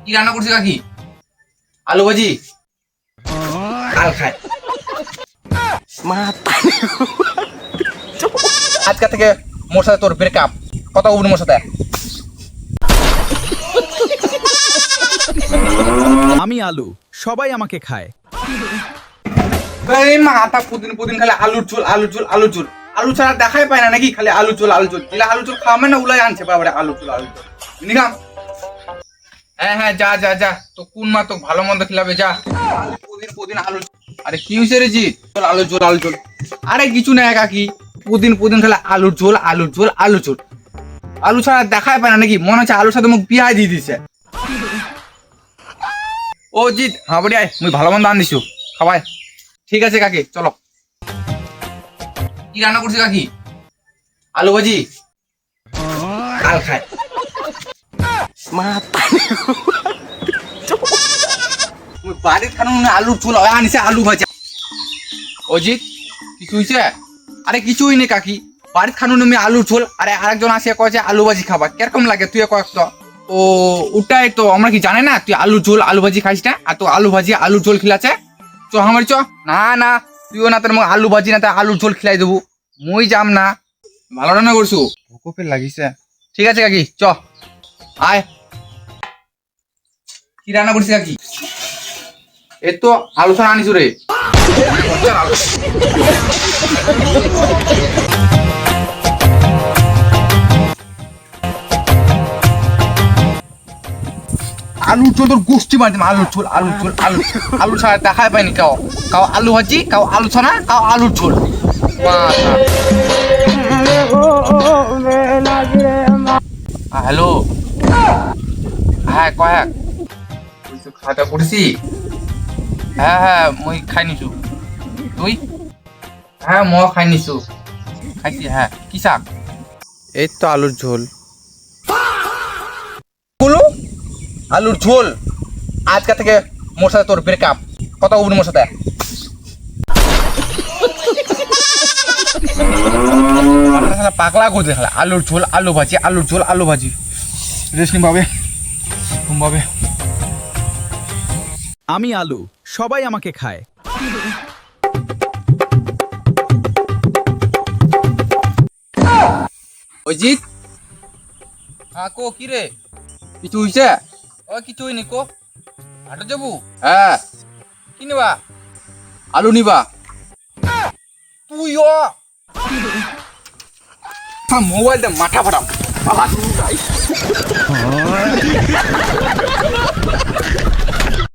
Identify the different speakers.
Speaker 1: কি রান্না করছে কাকি? আলু ভাজি কাল খায়। আজকে থেকে মোর সাথে তোর ব্রেকআপ। কথা বলবি মোর সাথে।
Speaker 2: আমি আলু, সবাই আমাকে খায়।
Speaker 1: এই মাথা প্রতিদিন খালি আলুর ঝোল আলুর ঝোল আলুর ঝোল। আলু ছাড়া দেখাই পায় না নাকি? খালি আলু ঝোল আলু ঝোল। দিলে আলু ঝোল খাওয়াবে না উলাই আনছে বাবারে আলু ঝোল আলু ঝোল। নিখাম। হ্যাঁ যা যা যা। তো কোন মা তো ভালো মন্দ খিলাবে যা। প্রতিদিন আলু। আরে কি হয়েছে রে জি? আলু ঝোল আলু ঝোল। আরে কিছু না কাকি। প্রতিদিন খালি আলুর ঝোল আলুর ঝোল আলু ঝোল। আলু ছাড়া দেখাই পায় না নাকি? মনে হচ্ছে আলুর সাথে মুখ বিয়াই দিয়ে দিছে। ও জিৎ হ্যাঁ বড়ি আয় মুই ভালো মন্দ আন দিছু খাবাই। ঠিক আছে কাকি চলো। কি রান্না করছে কাকি? আলু ভাজি কাল খায়। বাড়ির খানো আলু চুল আনিছে আলু ভাজা। অজিত কিছু হয়েছে? আরে কিছুই নেই কাকি। বাড়ির খানো আমি আলুর ঝোল আরে আরেকজন আসে কয়েছে আলু ভাজি খাবা কিরকম লাগে তুই কয়েক তো। ও ওটাই তো আমরা কি জানে না তুই আলু ঝোল আলু ভাজি খাইস না আর তো আলু ভাজি আলুর ঝোল খিলাছে। চ আমার চ। না না তুইও না তোর আলু ভাজি না তার আলুর ঝোল খিলাই দেবো। মুই যাম না। ভালো রান্না করছু ভোকও ফের লাগিছে। ঠিক আছে কাকি চ আয়। কি রান্না করছিস কাকি? এ তো আলু ছাড়া আনিস রে। আলু চোল তোর গোষ্ঠী মারতাম আলু চোল আলু চোল আলু আলু ছাড়া দেখাই পাইনি কাও কাও আলু ভাজি কাও আলু ছাড়া কাও আলু ঝোল। হ্যালো হ্যাঁ কয়েক খাওয়া দাওয়া করছি। হ্যাঁ মুই খাই নিছু। তুই? হ্যাঁ ম খাই নিছু খাইছি। হ্যাঁ কি শাক? এই তো আলুর ঝোল। বলো আলুর ঝোল। আজকে থেকে মোর সাথে তোর ব্রেকআপ। কথা বলবি মোর সাথে। পাগলা করতে খালা আলুর ঝোল আলু ভাজি আলুর ঝোল আলু ভাজি। রেশমি ভাবে ঘুম ভাবে।
Speaker 2: আমি আলু, সবাই আমাকে খায়।
Speaker 1: অজিত হ্যাঁ কো কি রে? কিছু হইছে? ও কিছু হয়নি কো। হাটে যাবো? হ্যাঁ কি নিবা? আলু নিবা? তুই মোবাইল দে মাথা ফাটাম।